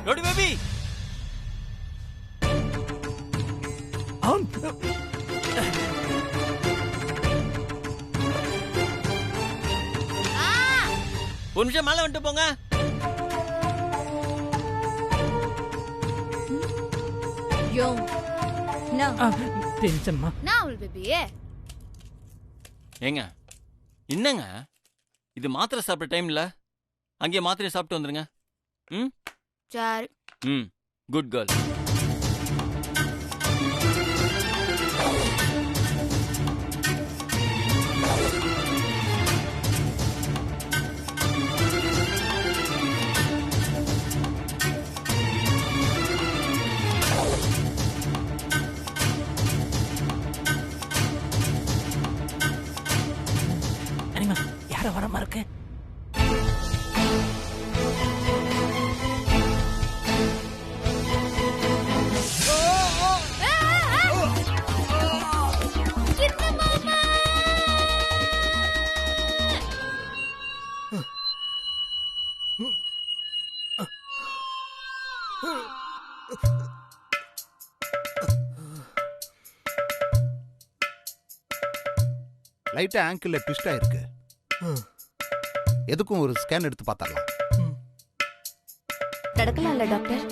Rowdy baby. ஒரு நிமிஷம் மேல வந்துட்டு போங்க. யோ டென்ஷன்மா நான் அவள் பேபியே. ஏங்க என்னங்க இது மாத்திரை சாப்பிட்ற டைம் இல்ல, அங்கேயே மாத்திரை சாப்பிட்டு வந்துருங்க. ம் சரி. ம் குட் கேர்ள். யார வரமா இருக்கு? லைட்டா ஆங்கிள் ட்விஸ்ட் ஆயிருக்கு. எதுக்கும் ஒரு ஸ்கேன் எடுத்து பார்த்தரலாம். நடக்கலாம்ல டாக்டர்?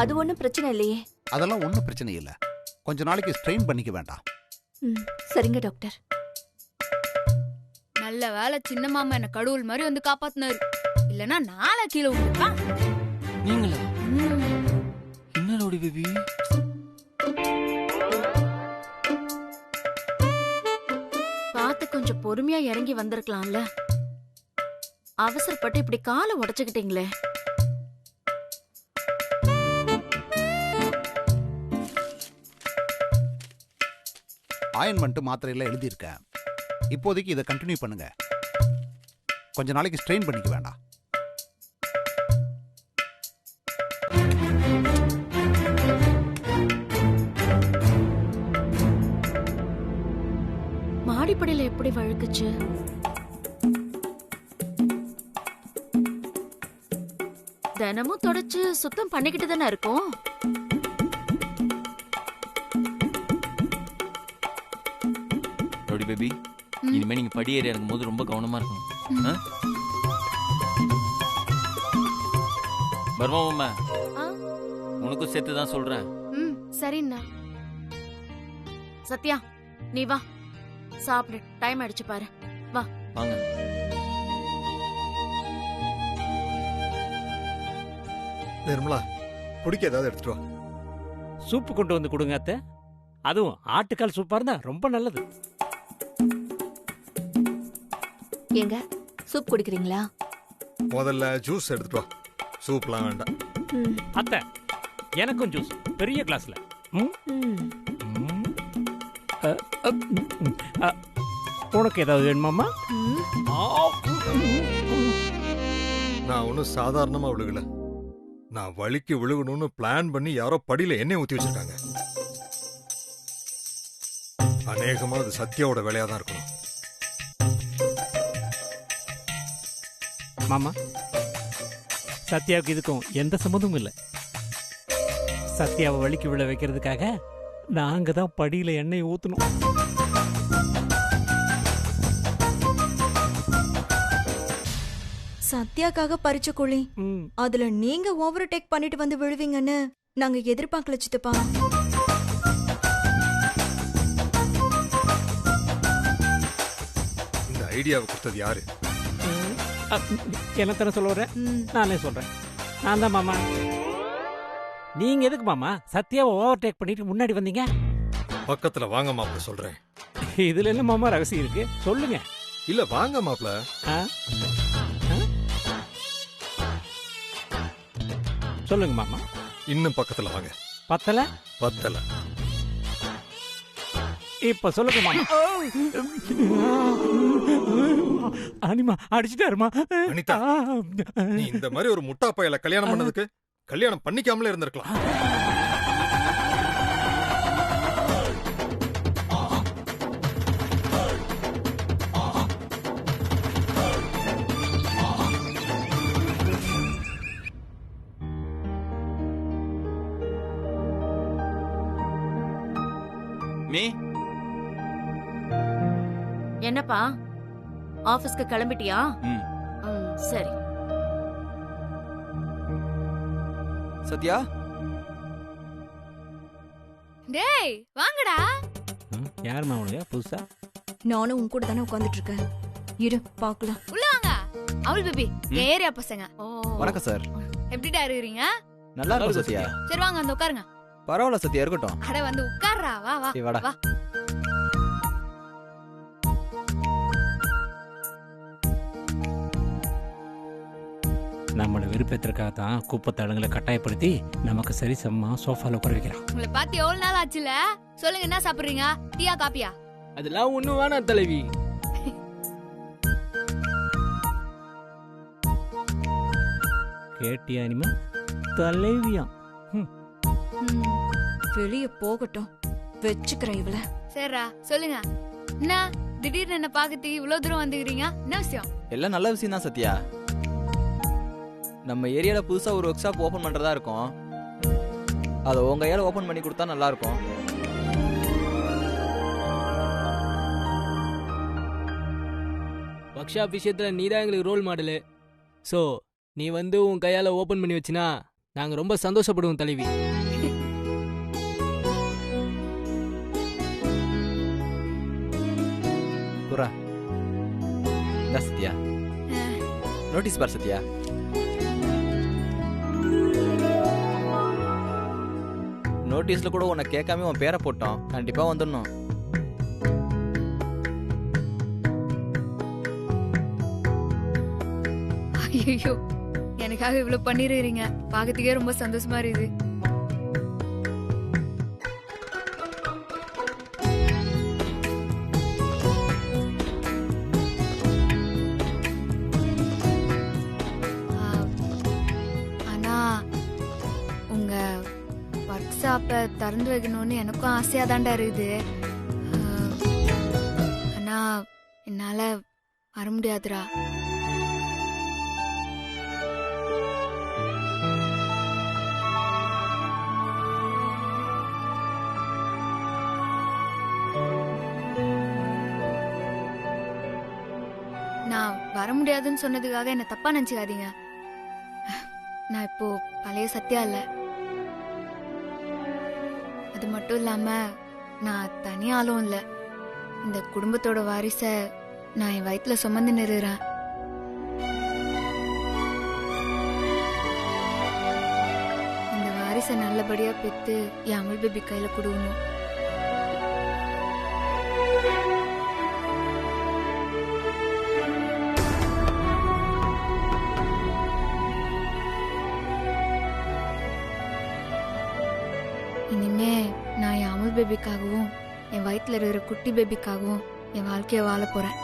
அது ஒண்ணும் பிரச்சனை இல்லையே. அதெல்லாம் ஒன்றும் பிரச்சனை இல்லை. கொஞ்ச நாளைக்கு ஸ்ட்ரெயின் பண்ணிக்க வேண்டாம். சரிங்க டாக்டர். நல்ல வேலை சின்ன மாமா என்ன கடவுள் மாதிரி வந்து காப்பாத்தினாரு. இல்லனா நாளை கீழே விட்டுருப்பான். நீங்களா? என்ன ரவுடி பேபி? பார்த்து கொஞ்சம் பொறுமையா இறங்கி வந்திருக்கலாம்ல. அவசரப்பட்டு இப்படி காலை உடைச்சுக்கிட்டீங்களே. ஆயின்மெண்ட் மாத்திரையில எழுதியிருக்கேன். இப்போதைக்கு இதை கண்டினியூ பண்ணுங்க. கொஞ்ச நாளைக்கு ஸ்ட்ரெயின் பண்ணிக்க வேண்டாம். மாடிப்படியில எப்படி வழுக்குச்சு? தினமும் தொடச்சு சுத்தம் பண்ணிக்கிட்டு தானே இருக்கும். ரவுடி பேபி, இனிமே நீங்க படி ஏறி இறங்கும் போது ரொம்ப கவனமா இருக்கணும். பர்மா உனக்கும் சேர்த்து தான் சொல்றேன். சரிண்ணா. சத்யா நீ வா சாப்பிடு. டைம் ஆயிடுச்சு பாரு. வா வாங்க. நிர்மலா, குடிக்க ஏதாவது எடுத்துட்டு வா. சூப்பு கொண்டு வந்து கொடுங்க அத்தை. அதுவும் ஆட்டுக்கால் சூப்பா இருந்தா ரொம்ப நல்லது. ஏங்க சூப் குடிக்கிறீங்களா? முதல்ல ஜூஸ் எடுத்துட்டு வா. சூப்லாம் வேண்டாம். அத்தை எனக்கும் ஜூஸ் பெரிய கிளாஸ்ல. உனக்கு ஏதாவது வேணுமாமா? நான் ஒன்னும் சாதாரணமா விழுகல. நான் வலிக்கு விழுகணும்னு பிளான் பண்ணி யாரோ படியில எண்ணெய் ஊத்தி வச்சிருக்காங்க. அநேகமா அது சத்யாவோட வேலையா தான் இருக்கணும். மாமா, சத்யாவுக்கு இதுக்கும் எந்த சம்மந்தமும் இல்லை. சத்யாவை வலிக்கு விழ வைக்கிறதுக்காக நாங்க தான் படியில எண்ணெய் ஊத்தணும். சத்யாக்காக பறிச்ச குழி, அதுல நீங்க ஓவர்டேக் பண்ணிட்டு வந்து விழுவீங்கன்னு நாங்க எதிர்பார்க்கல சித்தப்பா. இந்த ஐடியாவை கொடுத்தது யாரு? என்ன தானே சொல்ல வர? நானே சொல்றேன். நான் தான் மாமா. நீங்க எதுக்கு மாமா சத்யாவை ஓவர்டேக் பண்ணிட்டு முன்னாடி வந்தீங்க? பக்கத்துல வாங்க மாப்ள சொல்றேன். இதுல என்ன மாமா ரகசியம் இருக்கு? சொல்லுங்க. இல்ல வாங்க மாப்ள. சொல்லுங்க மாமா. இன்னும் பக்கத்துல வாங்க. பத்தல பத்தல. இப்ப சொல்லுங்க மாமா. அனிமா அடிச்சுட்டாருமா. அனிதா, நீ இந்த மாதிரி ஒரு முட்டா பையல கல்யாணம் பண்ணதுக்கு கல்யாணம் பண்ணிக்காமலே இருந்திருக்கலாம். மீ என்னப்பா ஆபீஸ்க்கு கிளம்பிட்டியா? ம். சரி. சத்யா டேய் வாங்கடா. யாருமா அவனுங்க புதுசா? நானும் உன் கூட தானே உட்காந்துட்டு இருக்கேன். இரு பாக்கலாம். உள்ள வாங்க. அவள் பேபி ஏரியா பசங்க. ஓ வணக்கம் சார். எப்படிடா இருக்கிறீங்க? நல்லா இருக்கும் சத்யா. சரி வாங்க வந்து உட்காருங்க. பரவாயில்ல சத்யா, இருக்கட்டும். அட வந்து உட்கார்றா. வா வா சரி, வாடா. வா. நம்மளை விருப்பத்திற்காக தான் குப்பை தடங்களை கட்டாயப்படுத்தி நமக்கு சரி சமமா சோஃபால உட்கார வைக்கிறான். உங்களை பார்த்து எவ்வளவு நாள் ஆச்சுல? சொல்லுங்க என்ன சாப்பிடுறீங்க? டீயா காப்பியா? அதெல்லாம் ஒண்ணும் வேணாம் தலைவி. கேட்டியா இனிமே தலைவியா? வெளிய போகட்டும், வச்சுக்கிறேன் இவள. சரிடா சொல்லுங்க. என்ன திடீர்னு என்ன பாக்கறதுக்கு இவ்வளவு தூரம் வந்துக்கிறீங்க? என்ன விஷயம்? எல்லாம் நல்ல விஷயம் தான் சத்யா. நம்ம ஏரியால புதுசா ஒரு ஒர்க் ஷாப் ஓபன் பண்றதா இருக்கோம். அதை உங்க கையால ஓபன் பண்ணி கொடுத்தா நல்லா இருக்கும். ஒர்க் ஷாப் விஷயத்துல நீ தான் எங்களுக்கு ரோல் மாடலு. ஸோ நீ வந்து உன் கையால ஓபன் பண்ணி வச்சினா நாங்க ரொம்ப சந்தோஷப்படுவோம் தலைவி. புறா இந்த சத்யா நோட்டீஸ் பார் சத்யா. நோட்டீஸ்ல கூட உன்னை கேட்காம உன் பேரை போட்டோம். கண்டிப்பா வந்துடணும். ஐயோ எனக்காக இவ்வளவு பண்ணிருக்கீங்க. பாக்கறதுக்கே ரொம்ப சந்தோஷமா இருக்குது. ஆனா உங்க ஒர்க் ஷாப்பை திறந்து வைக்கணும்னு எனக்கும் ஆசையா தாண்டா இருக்குது. ஆனா என்னால வர முடியாதுடா. நான் வர முடியாதுன்னு சொன்னதுக்காக என்ன தப்பா நினைச்சுக்காதீங்க. நான் இப்போ பழைய சத்யா இல்ல. அது மட்டும் இல்லாம நான் தனியாலும் இல்ல. இந்த குடும்பத்தோட வாரிச நான் என் வயித்துல சுமந்து நிறுறேன். இந்த வாரிசை நல்லபடியா பெத்து என் அமல் பேபி கையில கொடுக்கணும். இனிமே நான் என் அமுல் பேபிக்காகவும் என் வயிற்றுல இருக்கிற குட்டி பேபிக்காகவும் என் வாழ்க்கைய வாழ போறேன்.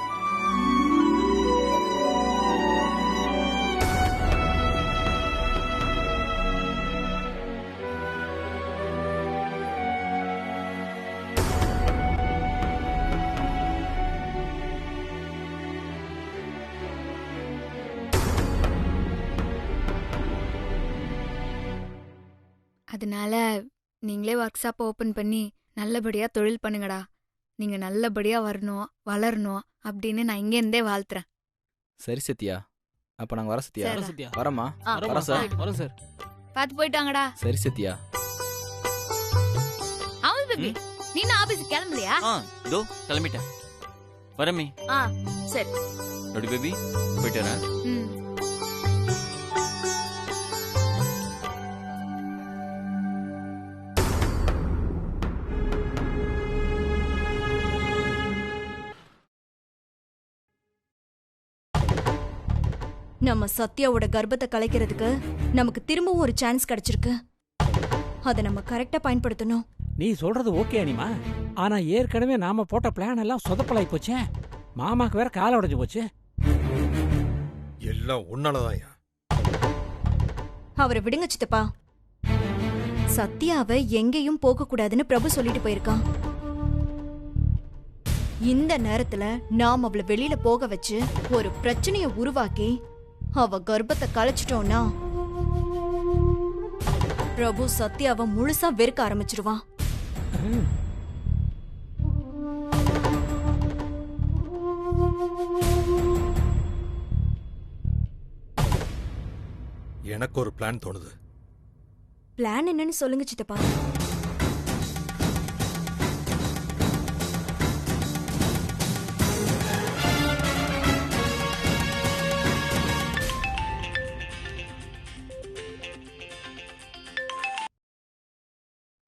அதனால நீங்களே ஒர்க் ஷாப் ஓபன் பண்ணி நல்லபடியா தொழில் பண்ணுங்கடா. நீங்க நல்லபடியா வரணும், வளரணும் அப்படின்னு நான் இங்க இருந்தே வாழ்த்துறேன். சரி சத்யா, அப்ப நாங்க வர சத்யா. சரி. சத்யா வரமா? ஆ, வர சார். வரோம் சார். பார்த்து போயிட்டாங்கடா. சரி சத்யா. அமுல் பேபி நீ ஆபீஸ் கிளம்பலையா? இதோ கிளம்பிட்டேன். வரமே. சரி. நோடி பேபி போயிட்டு வரேன். ம். நம்ம சத்யாவோட கர்ப்பத்தை கலைக்கிறதுக்கு நமக்கு திரும்பவும் ஒரு சான்ஸ் கிடைச்சிருக்கு. அதை நம்ம கரெக்டா பயன்படுத்தணும். நீ சொல்றது ஓகே அனிமா. ஆனா ஏற்கனவே நாம போட்ட பிளான் எல்லாம் சொதப்பலாய் போச்சே. மாமாக்கு வேற கால உடைஞ்சு போச்சு. எல்லாம் உன்னாலதான். அவரை விடுங்க சித்தப்பா. சத்யாவை எங்கேயும் போக கூடாதுன்னு பிரபு சொல்லிட்டு போயிருக்கான். இந்த நேரத்துல நாம் அவளை வெளியில போக வச்சு ஒரு பிரச்சனைய உருவாக்கி அவ கர்ப்பத்தை கலைச்சிட்டோம்னா பிரபு சத்யாவை முழுசா வெறுக்க ஆரம்பிச்சிருவான். எனக்கு ஒரு பிளான் தோணுது. பிளான் என்னன்னு சொல்லுங்க சித்தப்பா.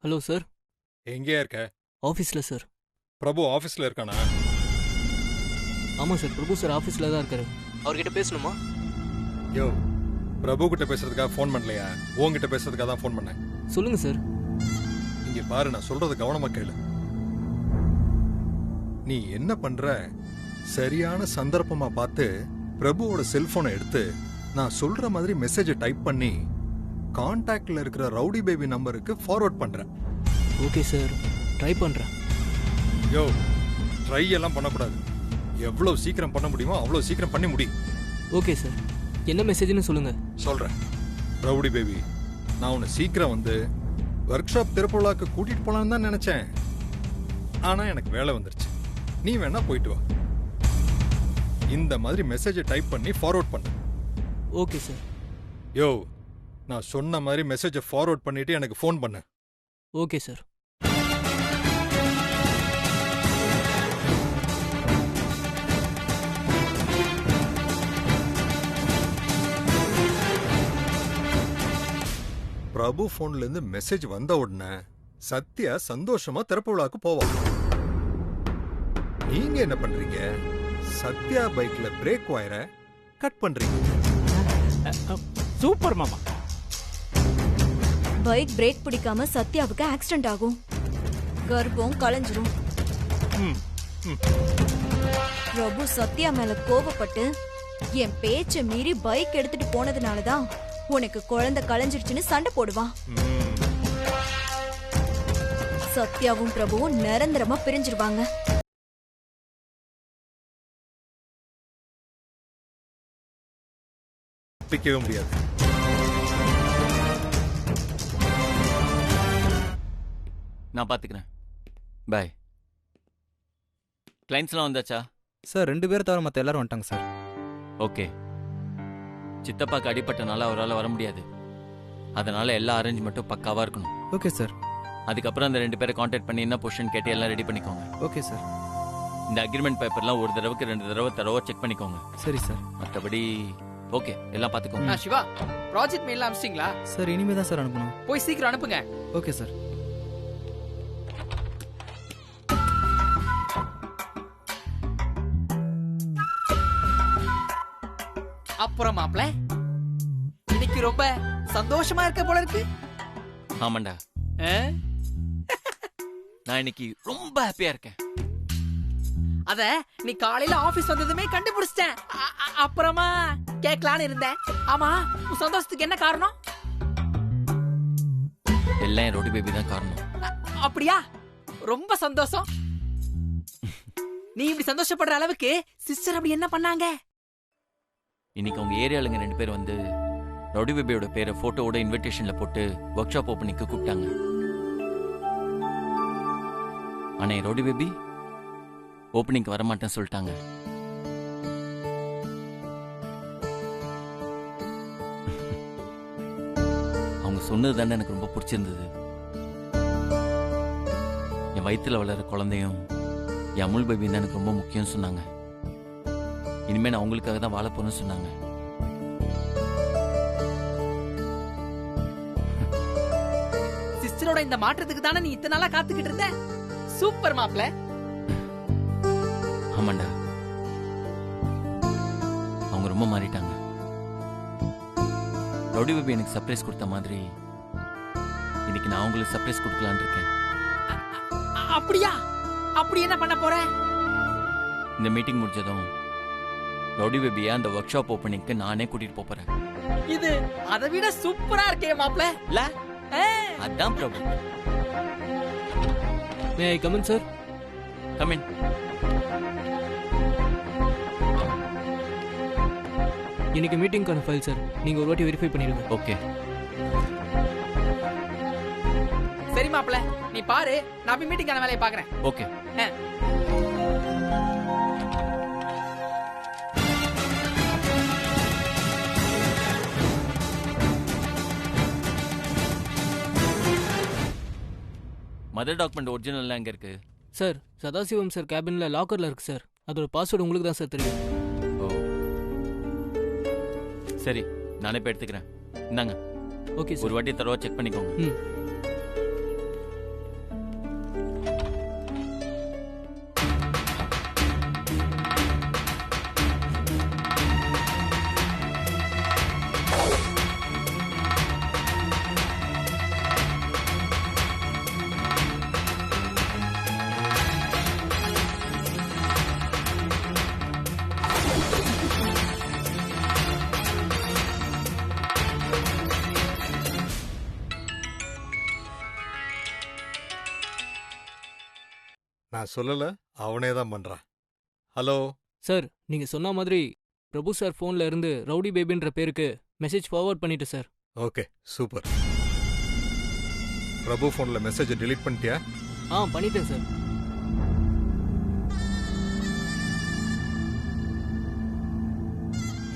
Hello sir. எங்கேயா இருக்க? ஆஃபீஸில் சார். பிரபு ஆஃபீஸில் இருக்கானா? ஆமாம் சார், பிரபு சார் ஆஃபீஸில் தான் இருக்காரு. அவர்கிட்ட பேசணுமா? யோ, பிரபு கிட்ட பேசுறதுக்காக ஃபோன் பண்ணலையா? உன்கிட்ட பேசுறதுக்காக தான் ஃபோன் பண்ணேன். சொல்லுங்க சார். இங்க பாரு, நான் சொல்றது கவனமா கேளு. நீ என்ன பண்ற? சரியான சந்தர்ப்பமா பார்த்து பிரபுவோட செல்போனை எடுத்து நான் சொல்ற மாதிரி மெசேஜை டைப் பண்ணி கான்டாக்ட்ல இருக்கிற ரவுடி பேபி நம்பருக்கு ஃபார்வர்ட் பண்றேன். ஓகே சார், ட்ரை பண்ணுறேன். யோ, ட்ரை எல்லாம் பண்ணக்கூடாது. எவ்வளவு சீக்கிரம் பண்ண முடியுமோ அவ்வளவு சீக்கிரம் பண்ணி முடி. ஓகே சார், என்ன மெசேஜ்னு சொல்லுங்க. சொல்றேன். ரவுடி பேபி, நான் உன்னை சீக்கிரம் வந்து ஒர்க் ஷாப் திருப்பூலாக்கு கூட்டிட்டு போலான்னு தான் நினைச்சேன். ஆனா எனக்கு வேலை வந்துருச்சு. நீ வேணா போயிட்டு வா. இந்த மாதிரி மெசேஜை டைப் பண்ணி ஃபார்வர்ட் பண்ணு. Okay sir. யோ, நான் சொன்ன மாதிரி மெசேஜை ஃபார்வர்ட் பண்ணிட்டு எனக்கு ஃபோன் பண்ணு. Okay sir. பிரபு போன்ல இருந்து மெசேஜ் வந்த உடனே சத்யா சந்தோஷமா திறப்பு விழாக்கு போவான். நீங்க என்ன பண்றீங்க? சத்யா பைக்ல பிரேக் வயரை கட் பண்றீங்க. சூப்பர் மாமா. பைக் பிரேக் பிடிக்காம சத்யாவுக்கு ஆக்சிடென்ட் ஆகும், கர்ப்பம் கலைஞ்சிரும். பிரபு சத்யா மேல கோபப்பட்டு என் பேச்ச மீறி பைக் எடுத்துட்டு போனதுனாலதான் உனக்கு குழந்தை கலைஞ்சிருச்சுன்னு சண்டை போடுவான். சத்யாவும் பிரபுவும் நிரந்தரமா பிரிஞ்சிருவாங்க. பிக்கவே முடியாது. நான் பாத்துக்கிறேன். பாய். கிளைண்ட்ஸ்லாம் வந்தாச்சா? சார் 2 பேர் தவிர மற்ற எல்லாரும் வந்துட்டாங்க சார். ஓகே. சித்தப்பாக்கு அடிப்பட்டனால அவரால் வர முடியாது. அதனால எல்லா அரேஞ்ச்மெண்ட்டும் பக்காவா இருக்கணும். Okay sir. அதுக்கப்புறம் அந்த 2 பேரை கான்டாக்ட் பண்ணி என்ன பொசிஷன் கேட்டு எல்லாம் ரெடி பண்ணிக்கோங்க. Okay sir. இந்த அக்ரிமெண்ட் பேப்பர்லாம் ஒரு தடவைக்கு 2 தடவை தரவா செக் பண்ணிக்கோங்க. சரி சார். மற்றபடி ஓகே, எல்லாம் பாத்துக்கோங்க. சிவா, ப்ராஜெக்ட் மெயில் அனுப்பிச்சிங்களா? சார் இனிமே தான் சார் அனுப்பணும். போய் சீக்கிரம் அனுப்புங்க. Okay sir. அப்புறம் மாப்ள, இன்னைக்கு ரொம்ப சந்தோஷமா இருக்க போல இருக்கு. ஆமாண்டா, நான் இன்னைக்கு ரொம்ப ஹாப்பியா இருக்கேன். அத நீ காலையில ஆபீஸ் வந்ததுமே கண்டுபிடிச்சிட்டேன். அப்புறமா கேட்கலான்னு இருந்தேன். ஆமா, உன் சந்தோஷத்துக்கு என்ன காரணம்? எல்லாம் என் ரோடி பேபி தான் காரணம். அப்படியா? ரொம்ப சந்தோஷம். நீ இப்படி சந்தோஷப்படுற அளவுக்கு சிஸ்டர் அப்படி என்ன பண்ணாங்க? இன்னைக்கு அவங்க ஏரியாளுங்க 2 பேர் வந்து ரவுடி பேபியோட பேரை போட்டோவோட இன்விடேஷன்ல போட்டு ஒர்க் ஷாப் ஓப்பனிங்க்கு கூப்பிட்டாங்க. ஆனா என் ரவுடி பேபி ஓப்பனிங்க்கு வரமாட்டேன்னு சொல்லிட்டாங்க. அவங்க சொன்னது தானே எனக்கு ரொம்ப பிடிச்சிருந்தது. என் வயிற்றுல வளர குழந்தையும் என் அமுல் பேபியும் தான் எனக்கு ரொம்ப முக்கியம் சொன்னாங்க. இனிமே நான் அவங்களுக்காக தான் வாழ போறேன்னு சொன்னாங்க. சிஸ்டரோட இந்த மாற்றத்துக்கு தானே நீ இத்தனை நாளா காத்துக்கிட்டு இருந்த. சூப்பர் மாப்ள. ஆமாண்டா, அவங்க ரொம்ப மாறிட்டாங்க. ரவுடி பேபி எனக்கு சர்ப்ரைஸ் கொடுத்த மாதிரி இன்னைக்கு நான் அவங்களுக்கு சர்ப்ரைஸ் கொடுக்கலான்னு இருக்கேன். அப்படியா? அப்படி என்ன பண்ண போற? இந்த மீட்டிங் முடிஞ்சதும் ரவுடி பேபியை அந்த ஒர்க் ஷாப் ஓப்பனிங்க்கு நானே கூட்டிட்டு போறேன். இது அதை விட சூப்பரா இருக்கே மாப்ள. அதான் Prabhu. May I come in sir? Come in. இன்னைக்கு மீட்டிங்கான ஃபைல் சார், நீங்க ஒரு வாட்டி வெரிஃபை பண்ணிடுங்க. ஓகே. சரி மாப்ள, நீ பாரு, நான் போய் மீட்டிங்கான வேலையை பாக்குறேன். ஓகே. மதர் டாக்குமெண்ட் ஒரிஜினல்லாம் எங்க இருக்கு? சார் சதாசிவம் சார் கேபின்ல லாக்கர்ல இருக்கு சார். அதோட பாஸ்வேர்டு உங்களுக்கு தான் சார் தெரியும். ஓ சரி, நானே போய் எடுத்துக்கிறேன். இந்தாங்க. Okay sir. ஒரு வாட்டி தடவை செக் பண்ணிக்கோங்க. ம். நான் சொல்லல, அவனே தான் பண்றான். ஹலோ சார் நீங்க சொன்ன மாதிரி பிரபு சார் ஃபோன்ல இருந்து ரவுடி பேபின்ற பேருக்கு மெசேஜ் ஃபார்வர்ட் பண்ணிட்டு சார். Okay super. பிரபு ஃபோன்ல மெசேஜ் delete பண்ணிட்டியா? பண்ணிட்டேன் சார்.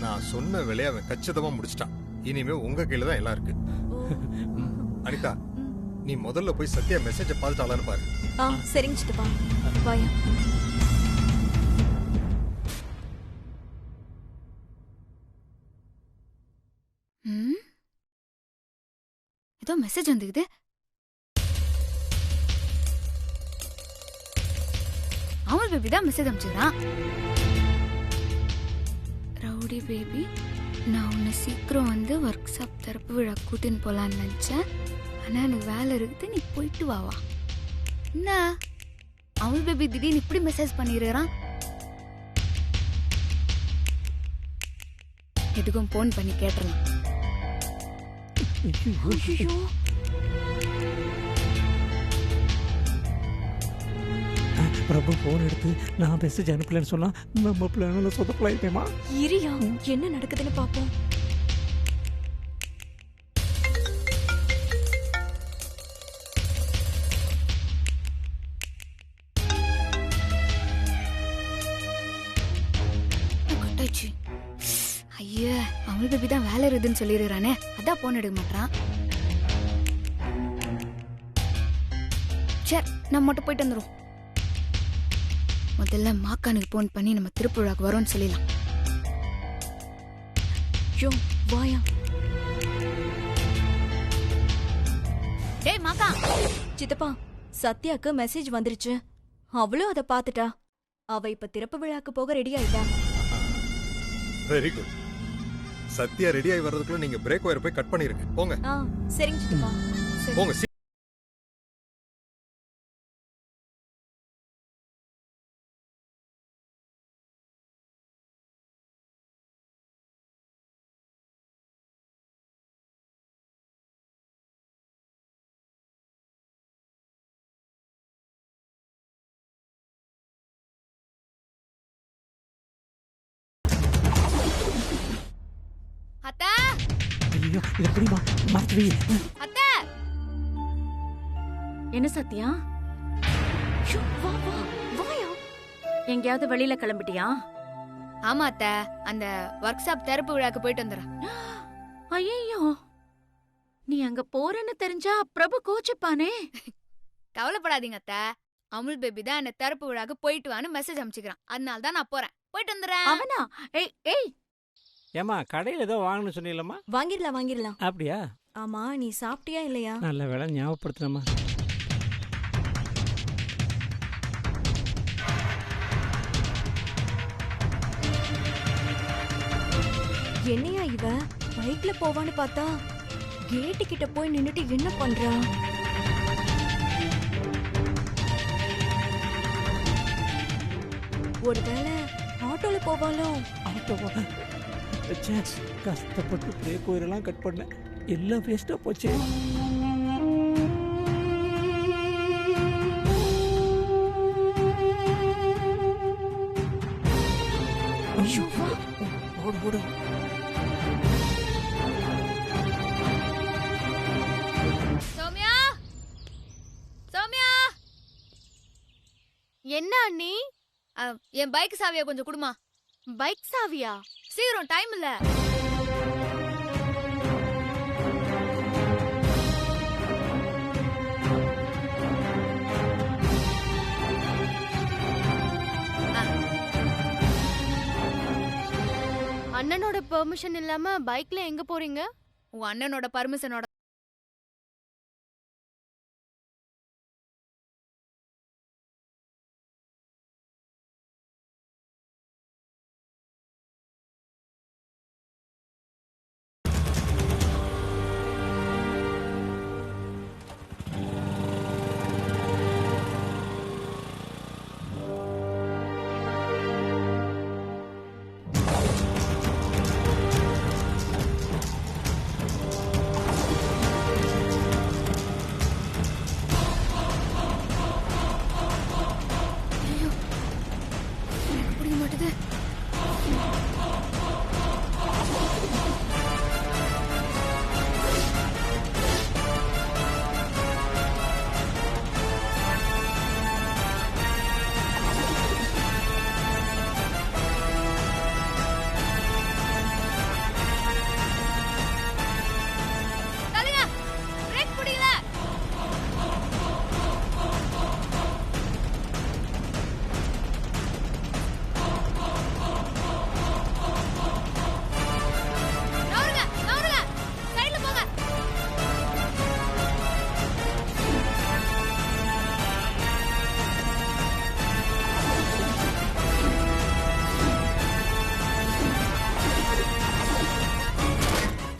நான் சொன்ன வேலையை அவன் கச்சிதமா முடிச்சிட்டான். இனிமே உங்க கையில தான் எல்லாம் இருக்கு. அனிதா, நீ முதல்ல போய் சத்யா மெசேஜ பார்த்துட்டாளான்னு பாரு. சரிங்க சித்தப்பா. வாயா. ஏதோ மெசேஜ் வந்துக்குது. அமல் பேபி தான் மெசேஜ் அனுப்பிச்சுக்கிறான். ரவுடி பேபி, நான் உன்னை சீக்கிரம் வந்து ஒர்க் ஷாப் திறப்பு விழா கூட்டின்னு போலான்னு நினைச்சேன். ஆனா எனக்கு வேலை இருக்குது, நீ போயிட்டு வாவா. என்ன அமல் பேபி திடீர்னு இப்படி மெசேஜ் பண்ணிடுறான்? எதுக்கும் போன் பண்ணி கேட்டுறலாம். பிரபு போன் எடுத்து நான் மெசேஜ் அனுப்பலன்னு சொன்னா நம்ம பிளான சொதப்பலாயிட்டேமா. இரியா, என்ன நடக்குதுன்னு பாப்போம். ஐயா, அமல் பேபி தான் வேலை இருக்குதுன்னு சொல்லிடுறானே, அதான் போன் எடுக்க மாட்டான். சரி, நம்ம மட்டும் போயிட்டு வந்துடும். முதல்ல மாக்கானுக்கு போன் பண்ணி நம்ம திருப்புழாக்கு வரோம்னு சொல்லிடலாம். வாயா. டேய் மாக்கா. சித்தப்பா, சத்யாக்கு மெசேஜ் வந்துருச்சு. அவளும் அதை பார்த்துட்டா. அவ இப்ப திறப்பு விழாக்கு போக ரெடி ஆயிட்டா. Very good. சத்யா ரெடி ஆகி வர்றதுக்குள்ள நீங்க பிரேக் ஒயர் போய் கட் பண்ணிருங்க. போங்க. சரிங்க சித்தப்பா. போங்க. அத்தா, ஐயோ இது எப்படிமா மாத்துவி? அத்தா. என்ன சத்யா? வாயா. எங்கேயாவது வெளியில கிளம்பிட்டியா? ஆமா அத்தா, அந்த ஒர்க் ஷாப் திறப்பு விழாக்கு போயிட்டு வந்துடுறேன். ஐயோ, நீ அங்க போறன்னு தெரிஞ்சா பிரபு கோச்சுப்பானே. கவலைப்படாதீங்க அத்தா, அமுல் பேபி தான் என்ன திறப்பு விழாக்கு போயிட்டு வான்னு மெசேஜ் அனுப்பிச்சுக்கிறான். அதனால தான் நான் போறேன். போயிட்டு வந்துடுறேன். அவனா? ஏய் ஏய், ஏமா கடையில் ஏதோ வாங்கணும்னு சொன்னீங்களா? வாங்கிடலாம். அப்படியா? ஆமா, நீ சாப்பிட்டியா இல்லையா? நல்ல வேலை ஞாபகப்படுத்தினமா. என்னையா இவ பைக்ல போவான்னு பார்த்தா கேட்டு கிட்ட போய் நின்னுட்டு என்ன பண்றா? ஒருவேளை ஆட்டோல போவாளோ? ஆட்டோவா? கஷ்டப்பட்டு பிரேக் ஒயரெல்லாம் கட் பண்ணேன், எல்லாம் வேஸ்டா போச்சு. ஓடு ஓடு. சௌமியா, சௌமியா. என்ன அண்ணி? என் பைக் சாவியா கொஞ்சம் குடுமா. பைக் சாவியா? சீக்கிரம், டைம் இல்ல. பெர்மிஷன் இல்லாம பைக்ல எங்க போறீங்க? உன் அண்ணனோட பர்மிஷனோட